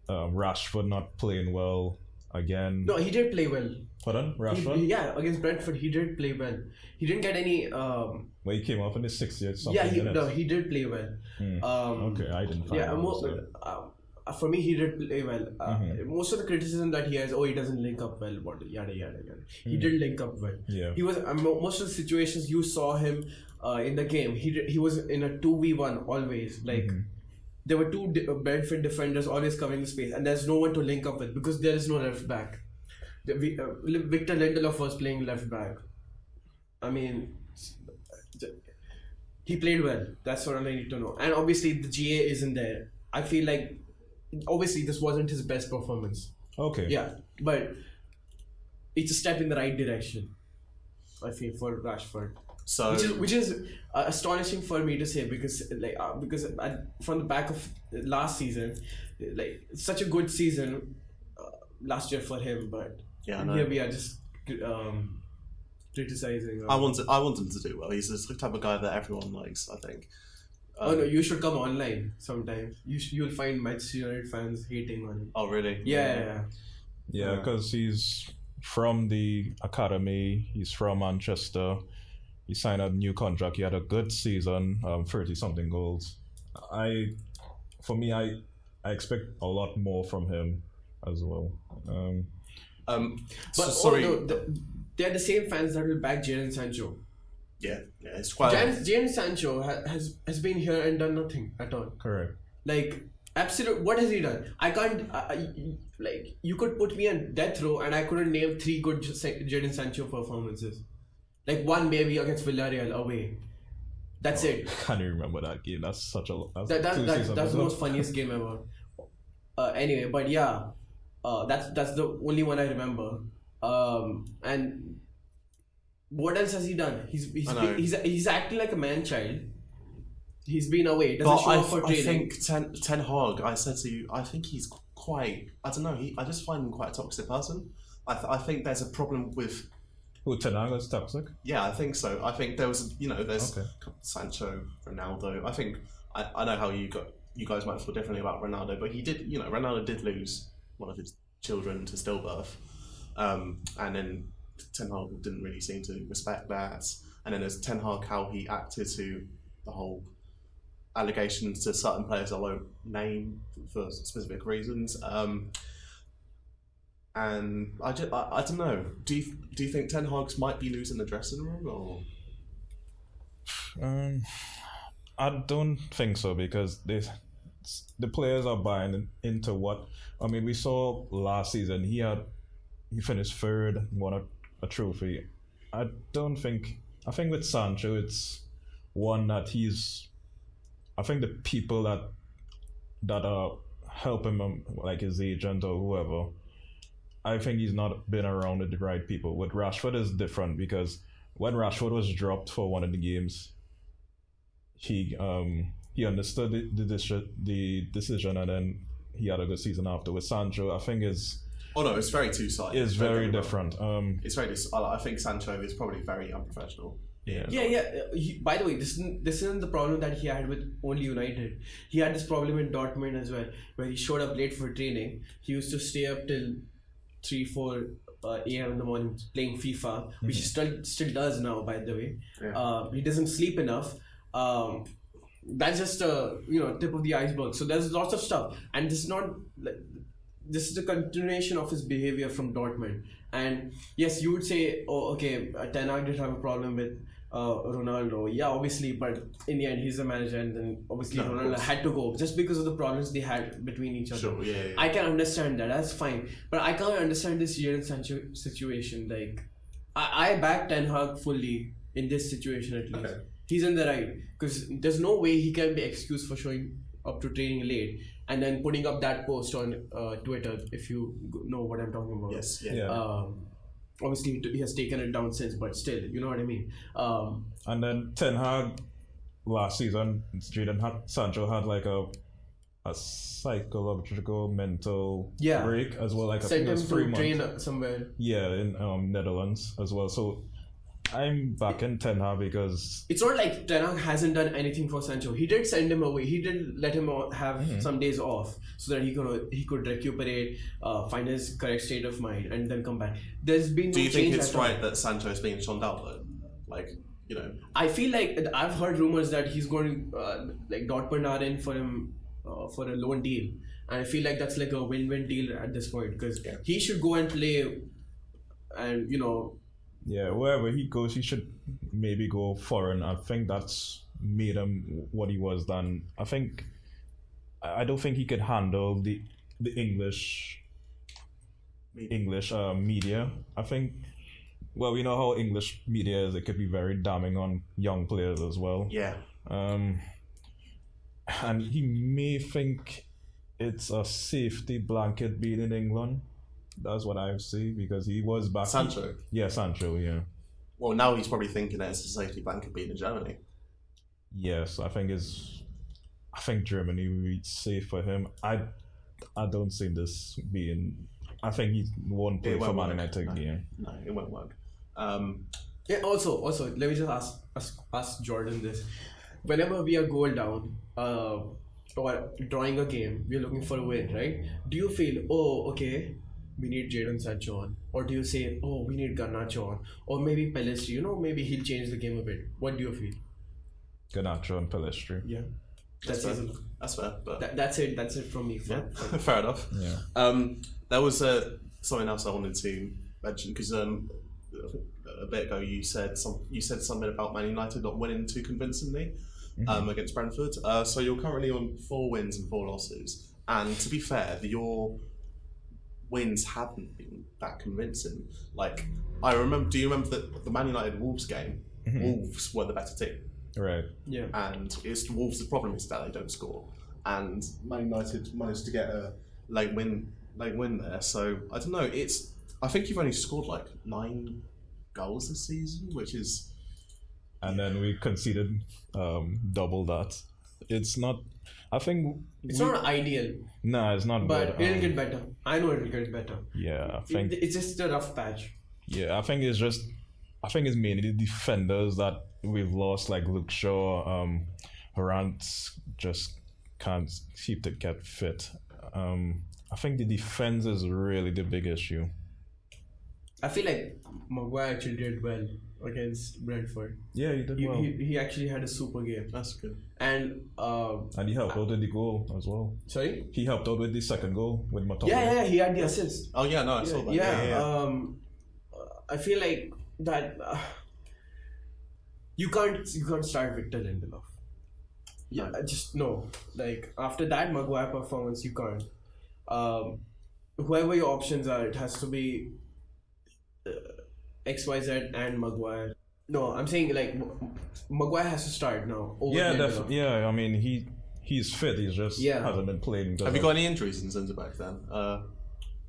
Rashford not playing well again. No, he did play well. Pardon? Rashford? Against Brentford, he did play well. He didn't get any. Well, he came off in the 60th something minutes. He did play well. Okay, I didn't find for me, he did play well. Most of the criticism that he has, he doesn't link up well, yada yada yada. He did link up well. Yeah. He was most of the situations you saw him in the game. He was in a 2v1 always. Like there were two Brentford defenders always covering the space, and there's no one to link up with because there is no left back. Victor Lindelof was playing left back. I mean, he played well. That's what I need to know. And obviously the GA isn't there. I feel like obviously this wasn't his best performance. Okay. Yeah, but it's a step in the right direction, I feel, for Rashford. So Which is astonishing for me to say because from the back of last season, like such a good season last year for him, but here we are just criticizing. I want him to do well. He's the type of guy that everyone likes, I think. No, you should come online sometimes. You'll find Manchester United fans hating on him. Oh, really? Yeah, because he's from the academy. He's from Manchester. He signed a new contract. He had a good season, 30-something goals. I expect a lot more from him as well. They're the same fans that will back Jadon Sancho. Yeah, it's quite. Jadon Sancho has been here and done nothing at all. Correct. Like, absolute. What has he done? I can't. Like, you could put me on death row and I couldn't name 3 good Jadon Sancho performances. Like one maybe against Villarreal away. That's it. I can't even remember that game. That's such a. That's the most funniest game ever. Anyway, but yeah, that's the only one I remember. And what else has he done? He's acting like a man-child. He's been away. Doesn't show up for training. I think Ten Hag. I said to you, I think he's quite. I don't know. I just find him quite a toxic person. I think there's a problem with. Who, Ten Hag is toxic? Yeah, I think so. I think there's Sancho, Ronaldo. I think I know how you guys might feel differently about Ronaldo, but Ronaldo did lose one of his children to stillbirth, and then Ten Hag didn't really seem to respect that. And then there's Ten Hag, how he acted to the whole allegations to certain players I won't name for specific reasons. And I don't know. Do you think Ten Hag might be losing the dressing room, or? I don't think so because the players are buying into what. I mean, we saw last season he finished third, won a trophy. I don't think. I think with Sancho, it's one that he's. I think the people that are helping him, like his agent or whoever, I think he's not been around with the right people. With Rashford is different because when Rashford was dropped for one of the games, he understood the decision and then he had a good season after. With Sancho, I think Oh no, it's very two-sided. It's very different. It's very. I think Sancho is probably very unprofessional. Yeah. By the way, this isn't the problem that he had with only United. He had this problem in Dortmund as well, where he showed up late for training. He used to stay up till 3-4 a.m. in the morning playing FIFA, which he still does now. By the way, he doesn't sleep enough. That's just tip of the iceberg. So there's lots of stuff, and this is the continuation of his behavior from Dortmund. And yes, you would say, oh, okay, Ten Hag did have a problem with Ronaldo. Yeah, obviously, but in the end, he's the manager, and then obviously Ronaldo had to go just because of the problems they had between each other. Sure, yeah. I can understand that. That's fine, but I can't understand this Jadon Sancho situation. Like, I back Ten Hag fully in this situation at least. Okay. He's in the right because there's no way he can be excused for showing up to training late and then putting up that post on Twitter, if you know what I'm talking about. Yes, yeah. Obviously, he has taken it down since, but still, you know what I mean. And then Ten Hag last season, Jadon Sancho had like a psychological mental break as well. Like sent him to train somewhere. Yeah, in Netherlands as well. So I'm back in Ten Hag because it's not like Ten Hag hasn't done anything for Sancho. He did send him away. He did let him have some days off so that he could recuperate, find his correct state of mind, and then come back. There's been. Do you think it's right that Sancho is being shunned out though? Like, you know. I feel like I've heard rumors that he's going like Dortmund are in for him for a loan deal, and I feel like that's like a win-win deal at this point because he should go and play, and Yeah, wherever he goes, he should maybe go foreign. I think that's made him what he was then. I don't think he could handle the English media. I think, well, we know how English media is. It could be very damning on young players as well. Yeah. And he may think it's a safety blanket being in England. That's what I see because he was back. Sancho? Sancho, yeah. Well, now he's probably thinking that it's a safety blanket being in Germany. Yes, I think Germany will be safe for him. I don't see this being. I think he won't play for Man United again. No, it won't work. Also, let me just ask Jordane this. Whenever we are goal down, or drawing a game, we're looking for a win, right? Do you feel, oh, okay, we need Jadon Sancho on? Or do you say, oh, we need Garnacho on? Or maybe Pellistri, maybe he'll change the game a bit. What do you feel? Garnacho and Pellistri. Yeah. That's fair. But that's it from me. Fair enough. Yeah. There was something else I wanted to mention because a bit ago you said something about Man United not winning too convincingly against Brentford. So you're currently on 4 wins and 4 losses, and to be fair, your wins haven't been that convincing. Like, do you remember the Man United Wolves game? Wolves were the better team. Right. Yeah. And it's Wolves. The problem is that they don't score, and Man United managed to get a late win there. So I don't know. I think you've only scored like 9 goals this season, which is. And then we conceded double that. It's not. I think it's not ideal. No, it's not. But it'll get better. I know it'll get better. Yeah, I think it's just a rough patch. Yeah, I think it's mainly the defenders that we've lost, like Luke Shaw. Harant just can't seem to get fit. I think the defense is really the big issue. I feel like Maguire actually did well against Brentford. Yeah, he did well. He actually had a super game. That's good. And he helped out with the goal as well. Sorry? He helped out with the second goal with Matoma. Yeah, he had the assist. Oh yeah, no, I saw that. Yeah. I feel like that you can't start Victor Lindelof. Yeah, just no. Like after that Maguire performance, you can't. Whoever your options are, it has to be XYZ and Maguire. No, I'm saying like Maguire has to start now. Over Yeah, Lindelof. yeah. I mean, he's fit. He's just hasn't been playing. Have you got any injuries in centre back then?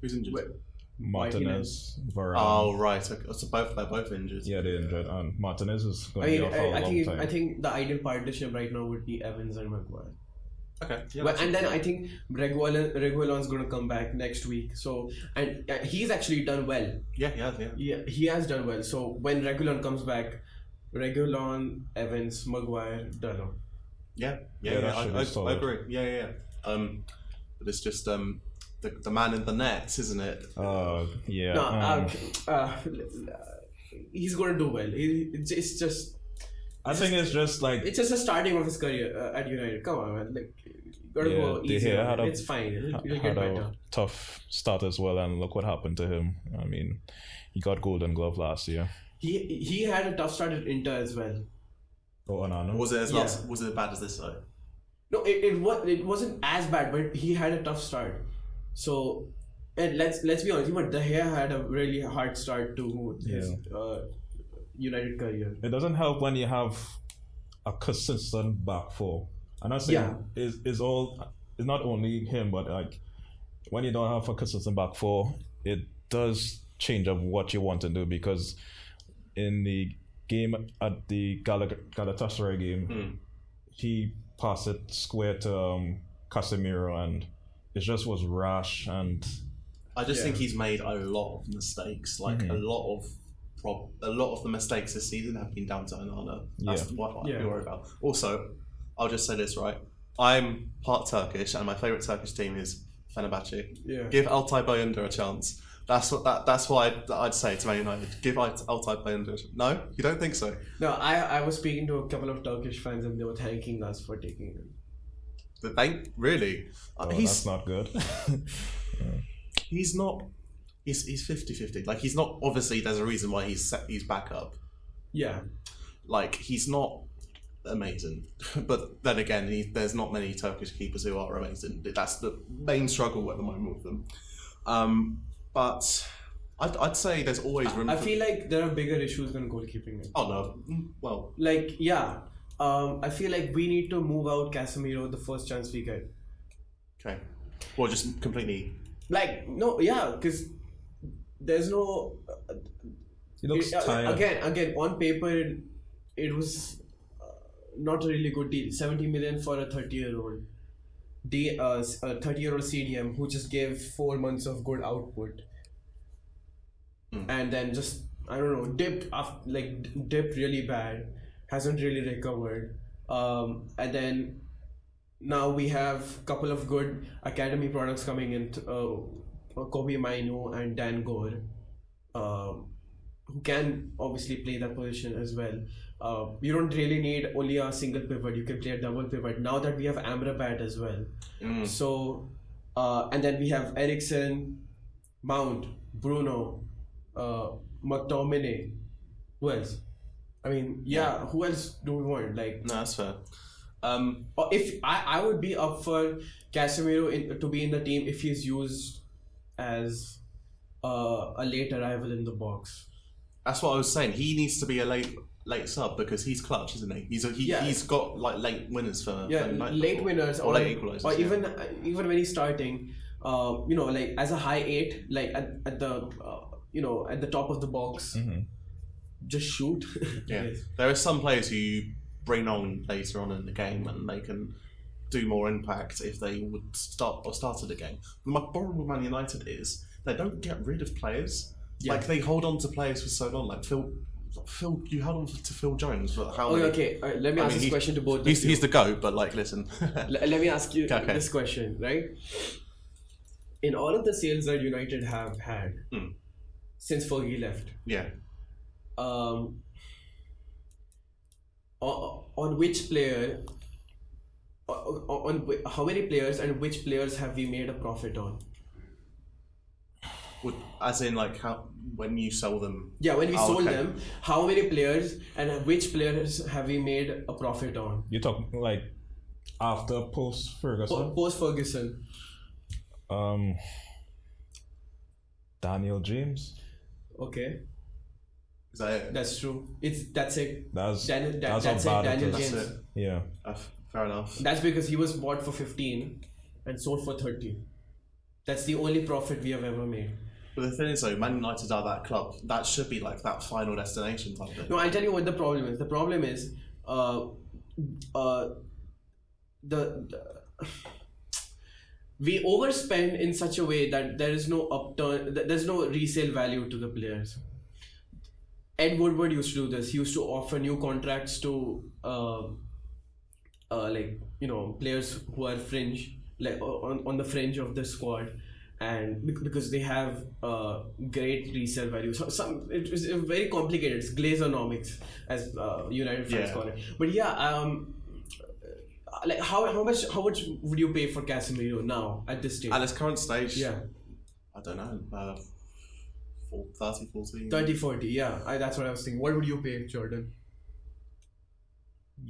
Who's injured? Martinez, Varane. Oh right, okay. So they're both injured. Yeah, they're injured, and Martinez is going I to mean, be out for a long time. I think the ideal partnership right now would be Evans and Maguire. Okay. Yeah, Well, and then I think Reguilon's going to come back next week. So and he's actually done well. yeah, he has. Yeah. Yeah, he has done well. So when Reguilon comes back, Reguilon, Evans, Maguire, Dallo. Yeah, that should be I solid. agree. Yeah. But it's just the man in the net, isn't it? Yeah. No, he's going to do well. It's just. I think it's just like It's just the starting of his career at United. Come on, man. Like, you gotta go De easy. Gea It's fine. It'll get had better. a tough start as well, and look what happened to him. I mean, he got Golden Glove last year. He had a tough start at Inter as well. Oh, no. Was it was it as bad as this though? No, it wasn't as bad, but he had a tough start. So, and let's be honest, even De Gea had a really hard start to his United career. It doesn't help when you have a consistent back four. I'm not saying it's not only him, but like when you don't have a consistent back four, it does change of what you want to do, because in the game at the Galatasaray game, he passed it square to Casemiro, and it just was rash. And I just think he's made a lot of mistakes. Like a lot of the mistakes this season have been down to Onana. That's what I worry about. Also, I'll just say this, right? I'm part Turkish, and my favourite Turkish team is Fenerbahce. Yeah. Give Altay Bayındır a chance. That's what I'd say to Man United. Give Altay Bayındır a chance. No, you don't think so? No, I was speaking to a couple of Turkish fans, and they were thanking us for taking him. Really? that's not good. He's not. He's 50-50. Like, he's not. Obviously, there's a reason why he's back up. Yeah. Like, he's not amazing, but then again, there's not many Turkish keepers who are amazing. That's the main struggle at the moment with them. But I'd say there's always room. I feel like there are bigger issues than goalkeeping. Oh no. Well. Like I feel like we need to move out Casemiro the first chance we get. Okay. Well, just completely. Like no, because there's no. He looks tired. Again, on paper, it was not a really good deal. 70 million for a 30-year-old. A 30-year-old CDM who just gave 4 months of good output, and then just I don't know dipped really bad, hasn't really recovered, and then now we have a couple of good academy products coming in, Kobe Mainu and Dan Gore, who can obviously play that position as well. You don't really need only a single pivot. You can play a double pivot. Now that we have Amrabat as well. So, and then we have Eriksen, Mount, Bruno, McTominay. Who else? I mean, who else do we want? Like, No, that's fair. if I would be up for Casemiro to be in the team if he's used as a late arrival in the box. That's what I was saying. He needs to be a late sub because he's clutch, isn't he? He's got like late winners for late winners or late equalizers, or even when he's starting, like as a high 8, like at the at the top of the box, just shoot. Yeah, there are some players who you bring on later on in the game and they can do more impact if they would started the game. My problem with Man United is they don't get rid of players. Yeah. Like they hold on to players for so long. Like Phil, you held on to Phil Jones for how many? Okay. Let me ask this question to both of you. He's the GOAT, but like, listen. Let me ask you this question, right? In all of the sales that United have had since Fergie left, on which player, on how many players and which players have we made a profit on? As in, like, how when you sell them? Yeah, when we sold them, how many players and which players have we made a profit on? You talk like After post Ferguson, Post Ferguson. Daniel James. Okay, Is that it? that's true. That's it. That's Daniel, that's that's how it. bad it Daniel is. James. That's it. Yeah. Fair enough. That's because he was bought for 15 and sold for 30. That's the only profit we have ever made. But the thing is, though, Man United are that club. That should be like that final destination type thing. No, I'll tell you what the problem is. The problem is, we overspend in such a way that there is no upturn. There's no resale value to the players. Ed Woodward used to do this. He used to offer new contracts to, players who are fringe, like on the fringe of the squad, and because they have great resale value. So it's very complicated. It's Glazonomics, as United fans call it. But yeah, like how much would you pay for Casemiro now at this stage? At this current stage, Yeah, I don't know, 30, 40. 30, 40. Yeah, that's what I was thinking. What would you pay, Jordan?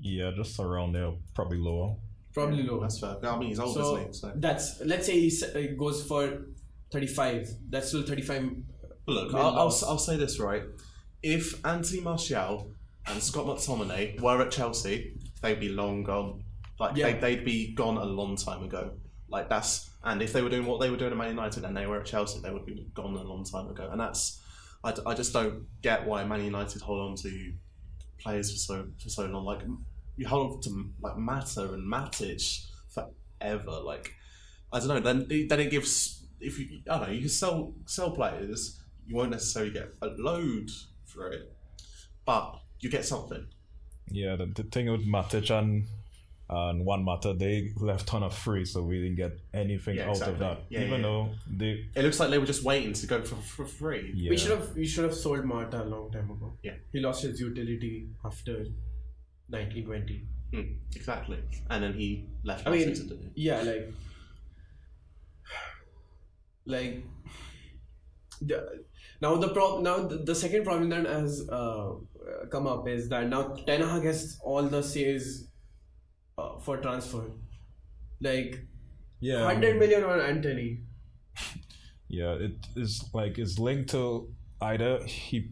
Yeah, just around there, probably lower. Probably low. That's fair. I mean, he's old, So isn't he? So. that's, let's say he goes for 35. That's still 35. But look, million I'll loss. say this, right? If Anthony Martial and Scott McTominay were at Chelsea, they'd be long gone. Like Yeah. they'd be gone a long time ago. Like that's, and if they were doing what they were doing at Man United and they were at Chelsea, they would be gone a long time ago. And that's, I just don't get why Man United hold on to players for so long. Like you hold on to like Mata and Matic forever. Like I don't know. Then it gives, if you, I don't know, you can sell players. You won't necessarily get a load for it, but you get something. Yeah, the thing with Matic and Juan Mata, they left on a free, so we didn't get anything out of that. Yeah, Even though they, It looks like they were just waiting to go for free. yeah, We should have sold Marta a long time ago. Yeah. He lost his utility after 1920. Exactly. And then he left. I mean, last season, didn't he? yeah, the second problem that has come up is that now Ten Hag has all the says for transfer, like yeah, 100 million on Anthony. yeah, it is like it's linked to either he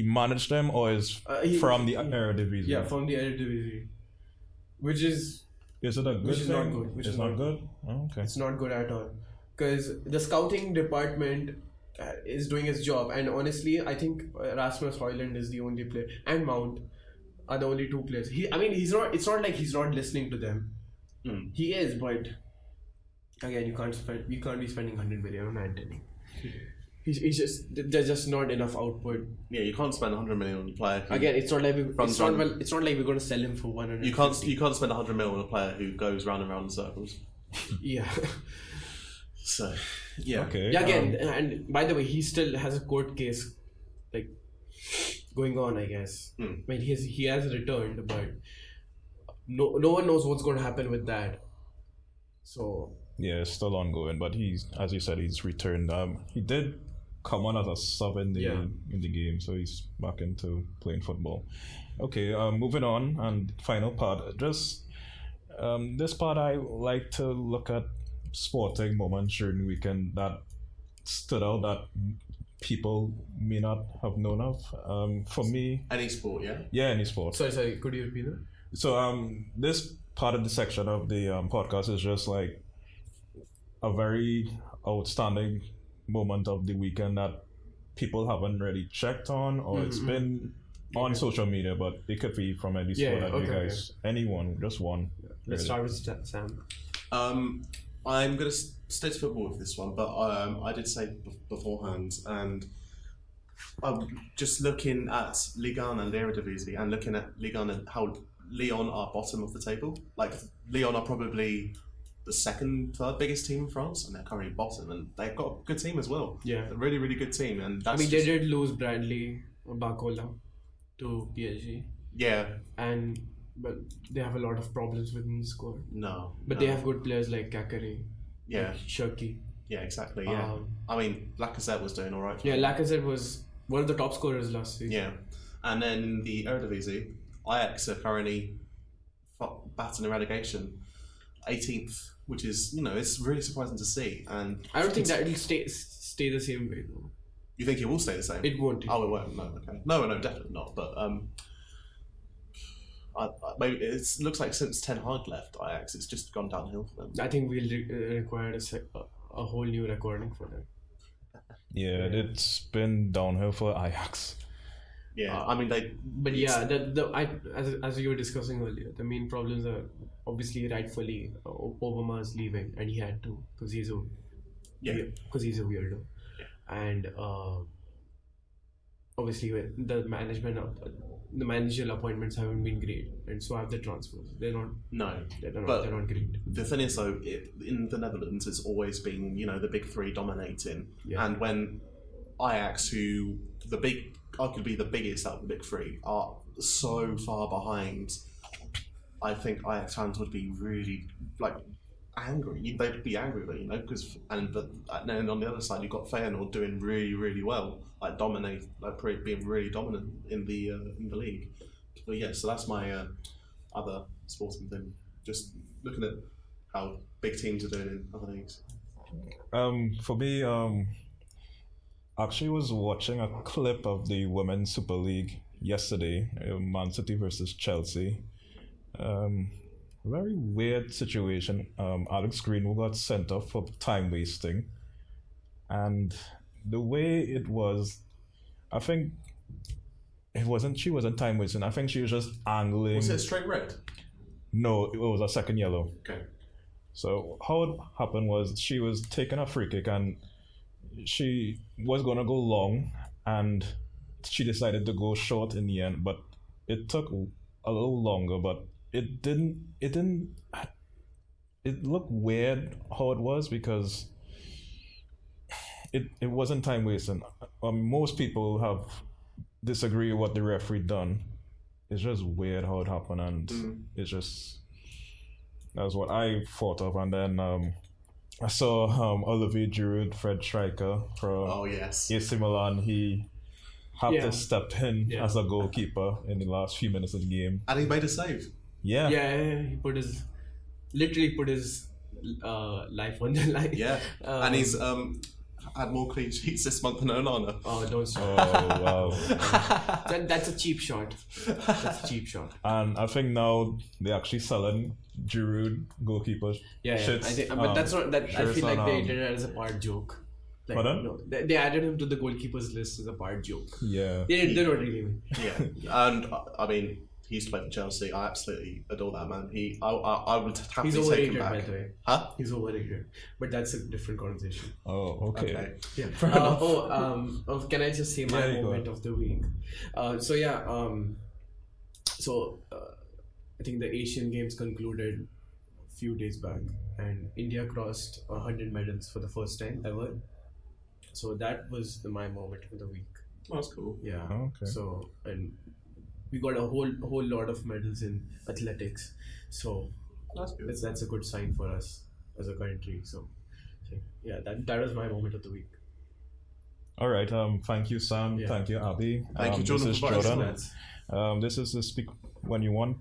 managed them or is from the Eredivisie. Yeah, from the Eredivisie, which is Is it a good Which is not thing? good, which it's is not not good. Oh, okay. it's not good at all, because the scouting department is doing its job, and honestly I think Rasmus Højlund is the only player, and Mount are the only two players. He's not, it's not like he's not listening to them. He is, but again, we can't be spending 100 million on Anthony. He's just, there's just not enough output. Yeah, you can't spend 100 million on a player. Again, it's not like Runs around. it's not like we're going to sell him for 100. You can't spend 100 million on a player who goes round and round in circles. Yeah. So, yeah. Okay. Yeah, again, and by the way, he still has a court case, like, going on, I guess. I mean, he has returned, but no one knows what's going to happen with that. So Yeah, it's still ongoing, but he's, as you said, he's returned. He did come on as a sub in the game, so he's back into playing football. Okay, moving on, and final part. Just this part, I like to look at sporting moments during the weekend that stood out that people may not have known of. For me, Any sport, yeah? yeah, any sport. sorry, could you repeat that? So this part of the section of the podcast is just like a very outstanding moment of the weekend that people haven't really checked on, or it's been on social media, but it could be from any sport that you guys, anyone, just one. Let's start with Sam. I'm going to stick to football with this one, but I did say beforehand, and I'm just looking at Ligue 1 and the Eredivisie, and looking at Ligue 1 and how Lyon are bottom of the table. Like, Lyon are probably the third biggest team in France, and they're currently bottom, and they've got a good team as well. Yeah. A really, really good team, and that's they did lose Bradley Barcola to PSG, yeah, but they have a lot of problems within the squad. But no. they have good players like Kakari, yeah, Shirky. yeah, exactly, yeah. I mean, Lacazette was doing all right. Yeah, Lacazette was one of the top scorers last season. Yeah, and then the Eredivisie, Ajax are currently battling relegation, 18th, which is it's really surprising to see. And I don't think that it'll stay the same way though. You think it will stay the same? It won't. Oh, it won't. No, okay. No, definitely not. But maybe it looks like since Ten Hag left Ajax, it's just gone downhill for them. I think we'll require a whole new recording for them. Yeah, it's been downhill for Ajax. Yeah, I mean But as you were discussing earlier, the main problems are obviously rightfully Overmars leaving, and he had to because he's a weirdo, and obviously the managerial appointments haven't been great, and so have the transfers. They're not great. The thing is though, in the Netherlands, it's always been the big three dominating, and when Ajax, who arguably the biggest out of the big three, are so far behind, I think Ajax fans would be really angry. They'd be angry, but then on the other side you've got Feyenoord doing really, really well, being really dominant in the league. But yeah, so that's my other sporting thing. Just looking at how big teams are doing in other leagues. For me, actually was watching a clip of the Women's Super League yesterday, Man City versus Chelsea. Very weird situation. Alex Greenwood got sent off for time wasting, and the way it was, I think she wasn't time wasting. I think she was just angling. Was it a straight red? No, it was a second yellow. Okay. So how it happened was she was taking a free kick and she was gonna go long, and she decided to go short in the end. But it took a little longer, but it didn't. It looked weird how it was because it wasn't time wasting. Most people have disagree with what the referee done. It's just weird how it happened, and it's just that's what I thought of. And then I saw Olivier Giroud, Fred Striker from AC Milan. He had to step in as a goalkeeper in the last few minutes of the game, and he made a save. Yeah, he literally put his life on the line. Yeah, and he's had more clean sheets this month than Onana. Oh, don't stop. Oh, wow. That's a cheap shot. And I think now they're actually selling Giroud goalkeepers. Shirts, I think, but that's not that. I feel like they did it as a part joke. They added him to the goalkeepers list as a part joke. Yeah, they don't really mean. Yeah, and I mean, he used to play for Chelsea. I absolutely adore that man. I would happily take him back. By the way. Huh? He's overrated, but that's a different conversation. Oh, okay. Yeah. Can I just say my moment of the week? I think the Asian Games concluded a few days back, and India crossed 100 medals for the first time ever. So that was my moment of the week. Oh, that's cool. Yeah. Oh, okay. So and we got a whole lot of medals in athletics. So that's good. That's a good sign for us as a country. So yeah, that was my moment of the week. All right. Thank you, Sam. Yeah. Thank you, Abhi. Thank you, Jordan. This is Jordane. This is the Speak When You Want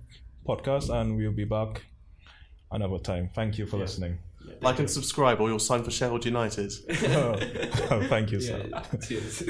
podcast, and we'll be back another time. Thank you for listening. Yeah, like and subscribe, or you'll sign for Sheffield United. Thank you, Sam. Cheers.